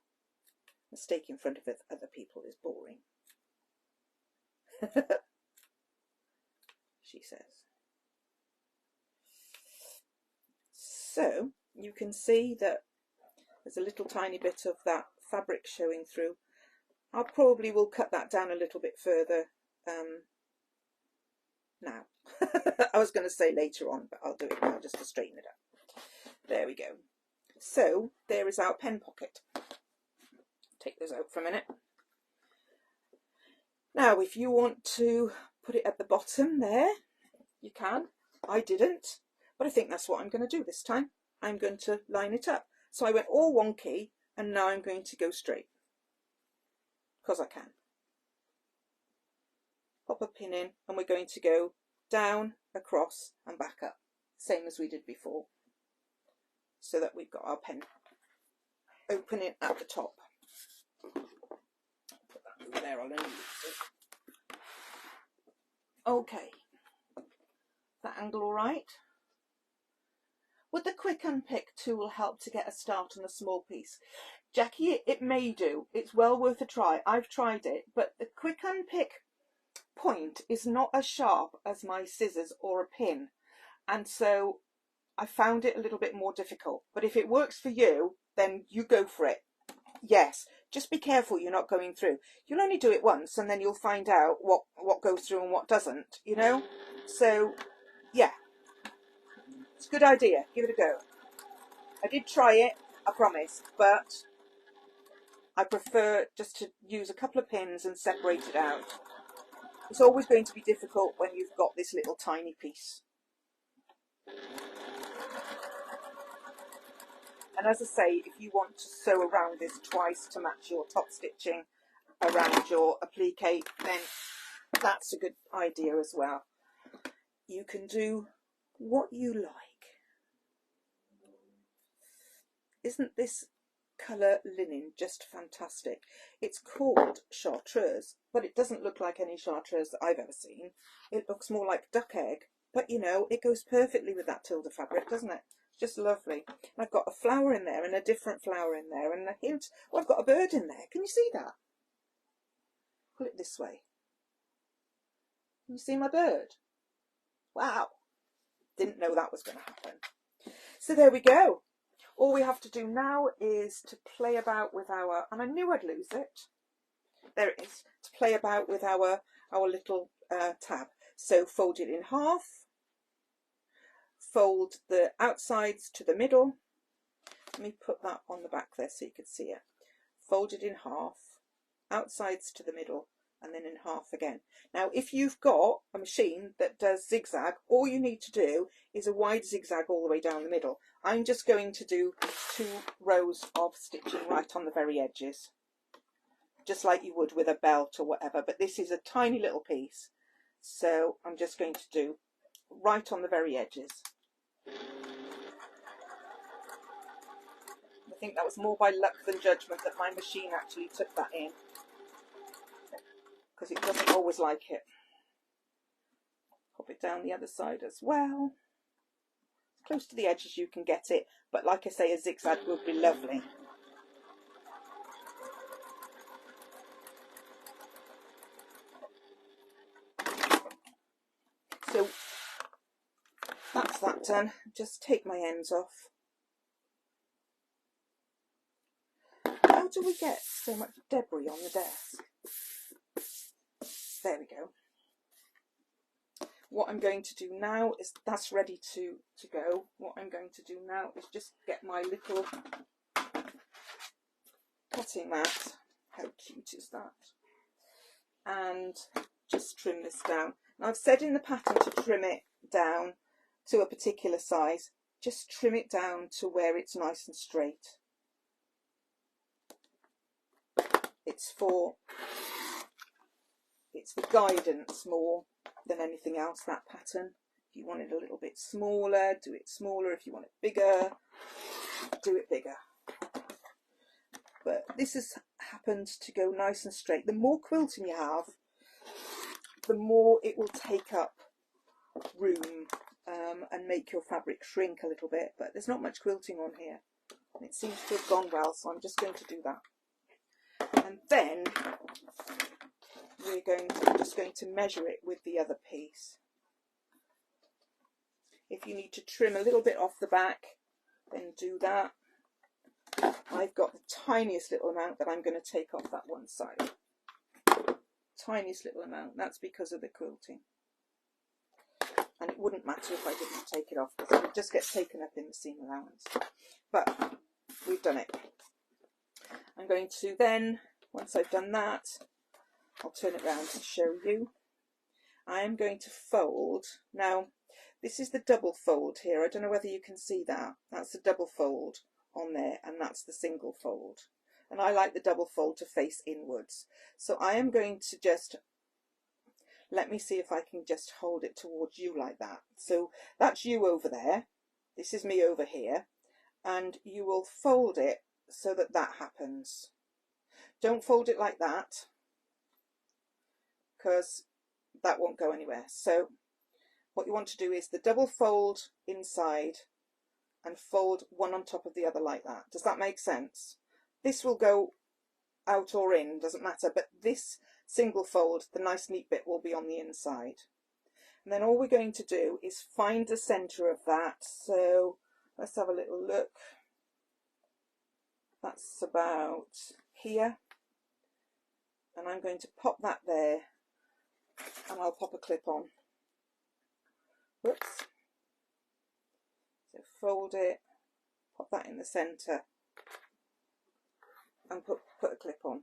mistake in front of other people is boring. She says. So you can see that there's a little tiny bit of that fabric showing through. I probably will cut that down a little bit further now. I was going to say later on, but I'll do it now just to straighten it up. There we go. So there is our pen pocket. Take those out for a minute. Now if you want to put it at the bottom there, you can. I didn't, but I think that's what I'm going to do this time. I'm going to line it up. So I went all wonky, and now I'm going to go straight, because I can. Pop a pin in, and we're going to go down, across and back up, same as we did before, so that we've got our pen opening at the top. Put that over there, I'll only use it. Okay, that angle all right? Would the quick unpick tool help to get a start on a small piece? Jackie, it may do. It's well worth a try. I've tried it, but the quick unpick point is not as sharp as my scissors or a pin, and so I found it a little bit more difficult. But if it works for you, then you go for it. Yes, just be careful you're not going through. You'll only do it once and then you'll find out what goes through and what doesn't, you know. So yeah, it's a good idea. Give it a go. I did try it, I promise, but I prefer just to use a couple of pins and separate it out. It's always going to be difficult when you've got this little tiny piece. And as I say, if you want to sew around this twice to match your top stitching around your applique, then that's a good idea as well. You can do what you like. Isn't this colour linen just fantastic? It's called chartreuse, but it doesn't look like any chartreuse that I've ever seen. It looks more like duck egg, but you know, it goes perfectly with that Tilda fabric, doesn't it? It's just lovely. And I've got a flower in there and a different flower in there and a hint. Oh, I've got a bird in there. Can you see that? Pull it this way. Can you see my bird? Wow. Didn't know that was going to happen. So there we go. All we have to do now is to play about with our, and I knew I'd lose it. There it is. To play about with our little tab. So fold it in half. Fold the outsides to the middle. Let me put that on the back there so you can see it. Fold it in half, outsides to the middle, and then in half again. Now, if you've got a machine that does zigzag, all you need to do is a wide zigzag all the way down the middle. I'm just going to do 2 rows of stitching right on the very edges, just like you would with a belt or whatever, but this is a tiny little piece, so I'm just going to do right on the very edges. I think that was more by luck than judgment that my machine actually took that in, because it doesn't always like it. Pop it down the other side as well. As close to the edge as you can get it, but like I say, a zigzag would be lovely. So that's that done. Just take my ends off. How do we get so much debris on the desk? There we go. What I'm going to do now is, that's ready to go. What I'm going to do now is just get my little cutting mat. How cute is that? And just trim this down. Now, I've said in the pattern to trim it down to a particular size. Just trim it down to where it's nice and straight. It's for guidance more than anything else, that pattern. If you want it a little bit smaller, do it smaller. If you want it bigger, do it bigger. But this has happened to go nice and straight. The more quilting you have, the more it will take up room and make your fabric shrink a little bit. But there's not much quilting on here, and it seems to have gone well, so I'm just going to do that. And then we're just going to measure it with the other piece. If you need to trim a little bit off the back, then do that. I've got the tiniest little amount that I'm going to take off that one side. Tiniest little amount. That's because of the quilting. And it wouldn't matter if I didn't take it off, because it would just get taken up in the seam allowance. But we've done it. I'm going to then, once I've done that, I'll turn it around to show you. I am going to fold. Now, this is the double fold here. I don't know whether you can see that. That's the double fold on there, and that's the single fold. And I like the double fold to face inwards. So I am going to just, let me see if I can just hold it towards you like that. So that's you over there, this is me over here, and you will fold it so that that happens. Don't fold it like that, because that won't go anywhere. So what you want to do is the double fold inside and fold one on top of the other like that. Does that make sense? This will go out or in, doesn't matter, but this single fold, the nice neat bit, will be on the inside. And then all we're going to do is find the centre of that. So let's have a little look. That's about here. And I'm going to pop that there, and I'll pop a clip on. Whoops. So fold it, pop that in the centre, and put a clip on.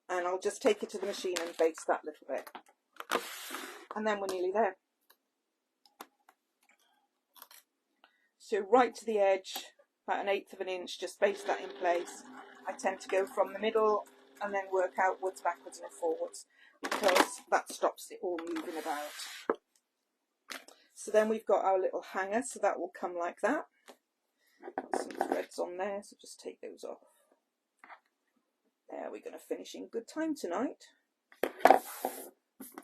And I'll just take it to the machine and baste that little bit. And then we're nearly there. So right to the edge, about 1/8 of an inch, just baste that in place. I tend to go from the middle and then work outwards, backwards and forwards, because that stops it all moving about. So then we've got our little hanger, so that will come like that. Some threads on there, so just take those off. There, we're going to finish in good time tonight.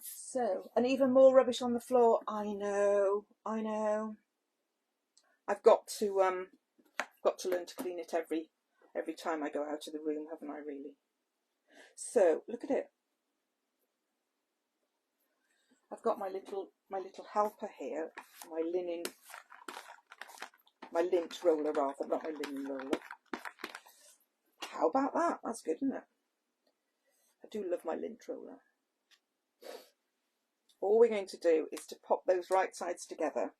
So, and even more rubbish on the floor. I know. I've got to learn to clean it every time I go out of the room, haven't I really? So look at it. I've got my little helper here, my lint roller rather, not my linen roller. How about that? That's good, isn't it? I do love my lint roller. All we're going to do is to pop those right sides together.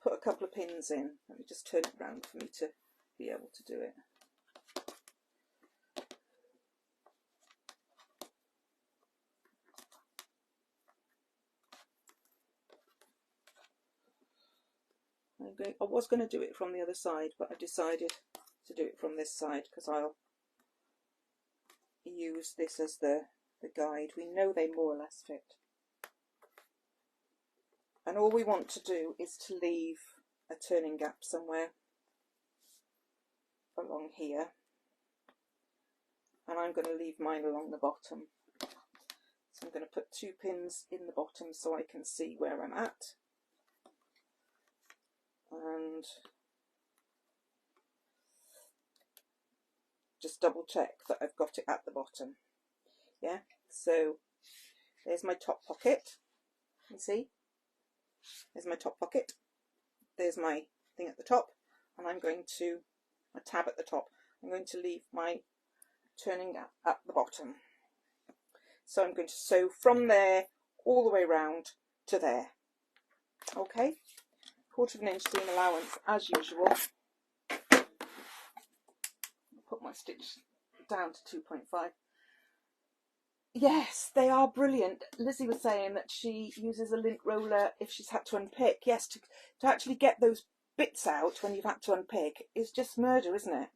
Put a couple of pins in. Let me just turn it around for me to be able to do it. I was going to do it from the other side, but I decided to do it from this side because I'll use this as the guide. We know they more or less fit. And all we want to do is to leave a turning gap somewhere along here. And I'm going to leave mine along the bottom. So I'm going to put 2 pins in the bottom so I can see where I'm at. And just double check that I've got it at the bottom. Yeah, so there's my top pocket. You see? There's my top pocket. There's my thing at the top, and I'm going to, my tab at the top. I'm going to leave my turning gap at the bottom. So I'm going to sew from there all the way round to there. Okay, 1/4 inch seam allowance as usual. Put my stitch down to 2.5. Yes, they are brilliant. Lizzy was saying that she uses a lint roller if she's had to unpick. Yes, to actually get those bits out when you've had to unpick is just murder, isn't it?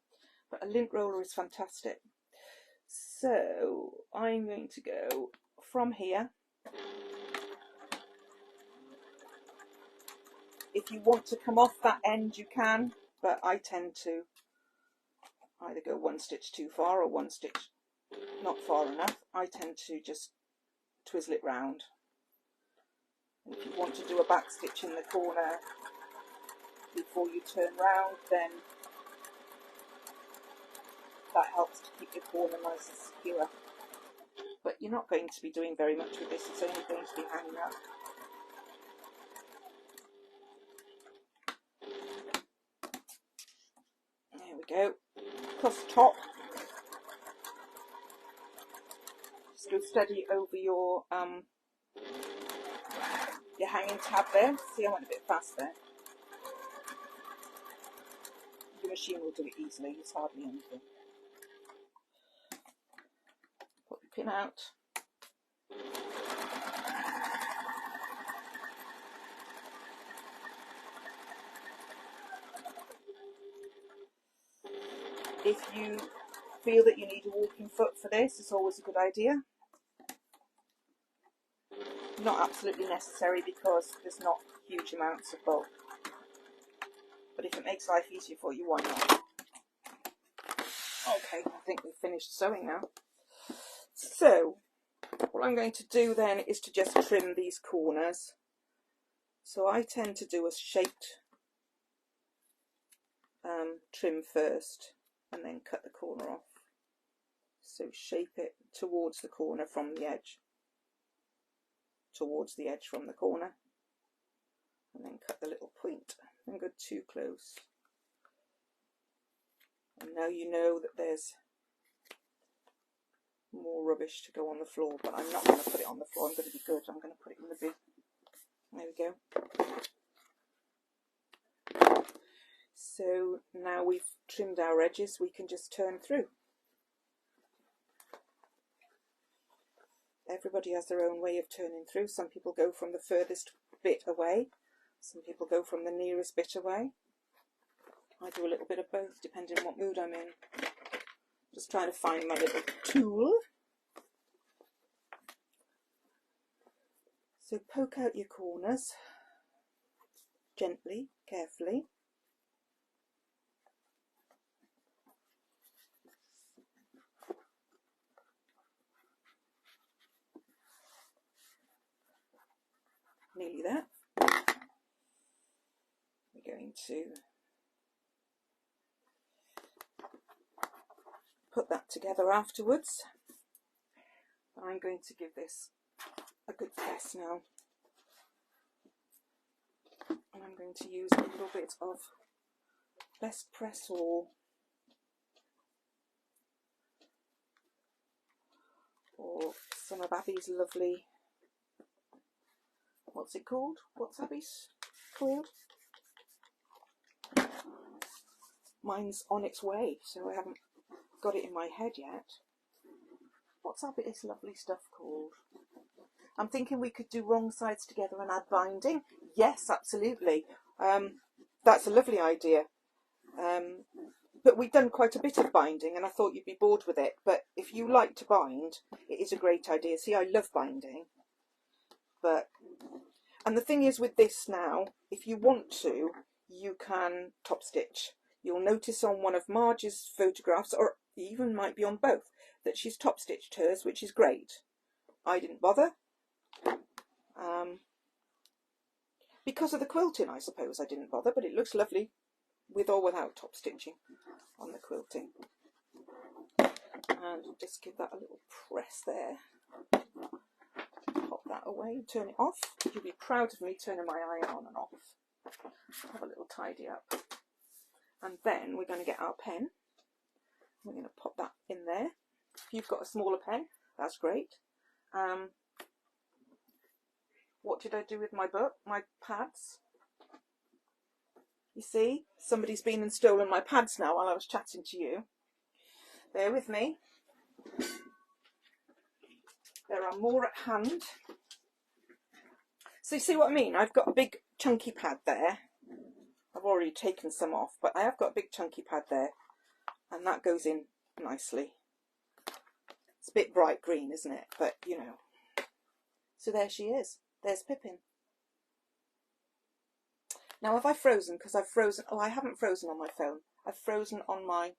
But a lint roller is fantastic. So I'm going to go from here. If you want to come off that end, you can, but I tend to either go 1 stitch too far or 1 stitch not far enough. I tend to just twizzle it round. And if you want to do a back stitch in the corner before you turn round, then that helps to keep your corner nice and secure. But you're not going to be doing very much with this, it's only going to be hanging up. There we go. Across the top. Just go steady over your hanging tab there. See, I went a bit fast there. The machine will do it easily, it's hardly anything. Put the pin out. If you feel that you need a walking foot for this, it's always a good idea. not absolutely necessary because there's not huge amounts of bulk. But if it makes life easier for you, why not? Okay, I think we've finished sewing now. So, what I'm going to do then is to just trim these corners. So I tend to do a shaped trim first and then cut the corner off. So shape it towards the corner from the edge, towards the edge from the corner, and then cut the little point. Don't go too close. And now you know that there's more rubbish to go on the floor, but I'm not going to put it on the floor. I'm going to be good. I'm going to put it in the bin. There we go. So now we've trimmed our edges, we can just turn through. Everybody has their own way of turning through. Some people go from the furthest bit away. Some people go from the nearest bit away. I do a little bit of both, depending on what mood I'm in. Just trying to find my little tool. So poke out your corners gently, carefully. Nearly there. We're going to put that together afterwards. I'm going to give this a good press now. And I'm going to use a little bit of Best Press or some of Abby's lovely, what's it called? What's Abby's called? Mine's on its way, so I haven't got it in my head yet. What's Abby's lovely stuff called? I'm thinking we could do wrong sides together and add binding. Yes, absolutely. That's a lovely idea. But we've done quite a bit of binding and I thought you'd be bored with it. But if you like to bind, it is a great idea. See, I love binding. And the thing is with this now, if you want to, you can top stitch. You'll notice on one of Marge's photographs, or even might be on both, that she's top stitched hers, which is great. I didn't bother. Because of the quilting, I suppose I didn't bother, but it looks lovely with or without top stitching on the quilting. And just give that a little press there. Pop that away, turn it off. You'll be proud of me turning my iron on and off. Have a little tidy up. And then we're going to get our pen. We're going to pop that in there. If you've got a smaller pen, that's great. What did I do with my book? My pads? You see, somebody's been and stolen my pads now while I was chatting to you. Bear with me. There are more at hand. So you see what I mean? I've got a big chunky pad there. I've already taken some off, but I have got a big chunky pad there. And that goes in nicely. It's a bit bright green, isn't it? But, you know. So there she is. There's Pippin. Now, have I frozen? Because I've frozen... Oh, I haven't frozen on my phone. I've frozen on my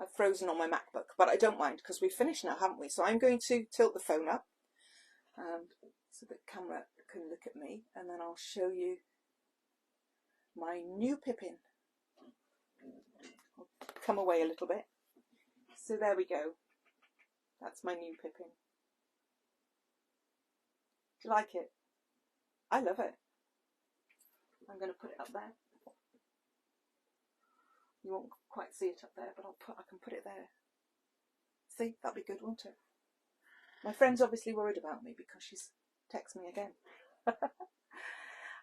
MacBook. But I don't mind, because we've finished now, haven't we? So I'm going to tilt the phone up. So the camera can look at me. And then I'll show you my new Pippin. I'll come away a little bit. So there we go. That's my new Pippin. Do you like it? I love it. I'm going to put it up there. You won't quite see it up there, but I can put it there. See, that'll be good, won't it? My friend's obviously worried about me because she's texted me again.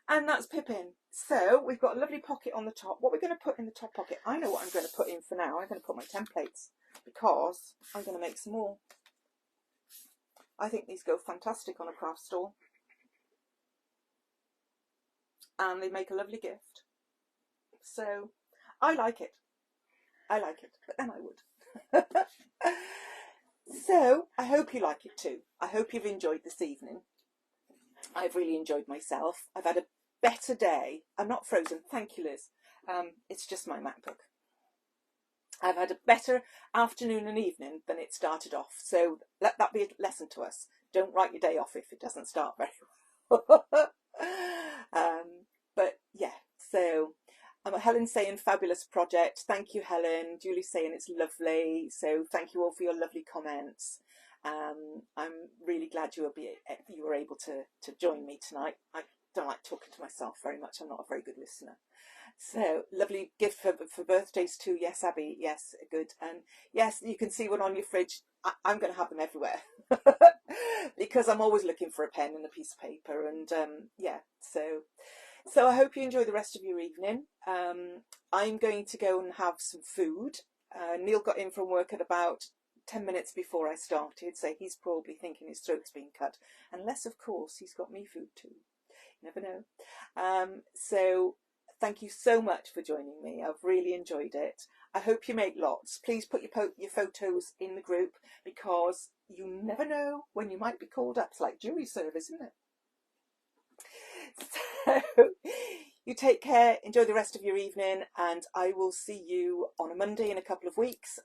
And that's Pippin. So we've got a lovely pocket on the top. What we're going to put in the top pocket, I know what I'm going to put in for now. I'm going to put my templates because I'm going to make some more. I think these go fantastic on a craft stall. And they make a lovely gift. So I like it. I like it, but then I would. So I hope you like it too. I hope you've enjoyed this evening. I've really enjoyed myself. I've had a better day. I'm not frozen. Thank you, Liz. It's just my MacBook. I've had a better afternoon and evening than it started off. So let that be a lesson to us. Don't write your day off if it doesn't start very well. But yeah, so Helen's saying fabulous project. Thank you, Helen. Julie's saying it's lovely. So thank you all for your lovely comments. I'm really glad you were able to join me tonight. I don't like talking to myself very much. I'm not a very good listener. So lovely gift for birthdays too. Yes, Abby. Yes, good. And yes, you can see one on your fridge. I'm going to have them everywhere because I'm always looking for a pen and a piece of paper. And yeah, so I hope you enjoy the rest of your evening. I'm going to go and have some food. Neil got in from work at about 10 minutes before I started, so he's probably thinking his throat's been cut. Unless, of course, he's got me food too. You never know. So thank you so much for joining me. I've really enjoyed it. I hope you make lots. Please put your photos in the group because you never know when you might be called up. It's like jury service, isn't it? So you take care, enjoy the rest of your evening, and I will see you on a Monday in a couple of weeks.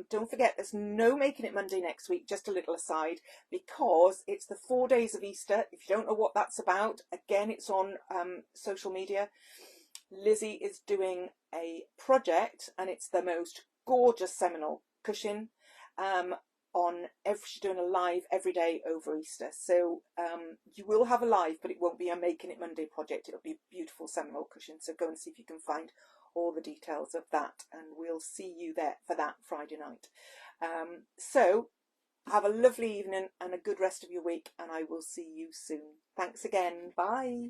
Don't forget, there's no Making It Monday next week, just a little aside, because it's the 4 days of Easter. If you don't know what that's about, again, it's on social media. Lizzy is doing a project, and it's the most gorgeous seminal cushion. She's doing a live every day over Easter, so you will have a live, but it won't be a Making It Monday project. It'll be a beautiful seminal cushion, so go and see if you can find all the details of that, and we'll see you there for that Friday night. So have a lovely evening and a good rest of your week, and I will see you soon. Thanks again. Bye.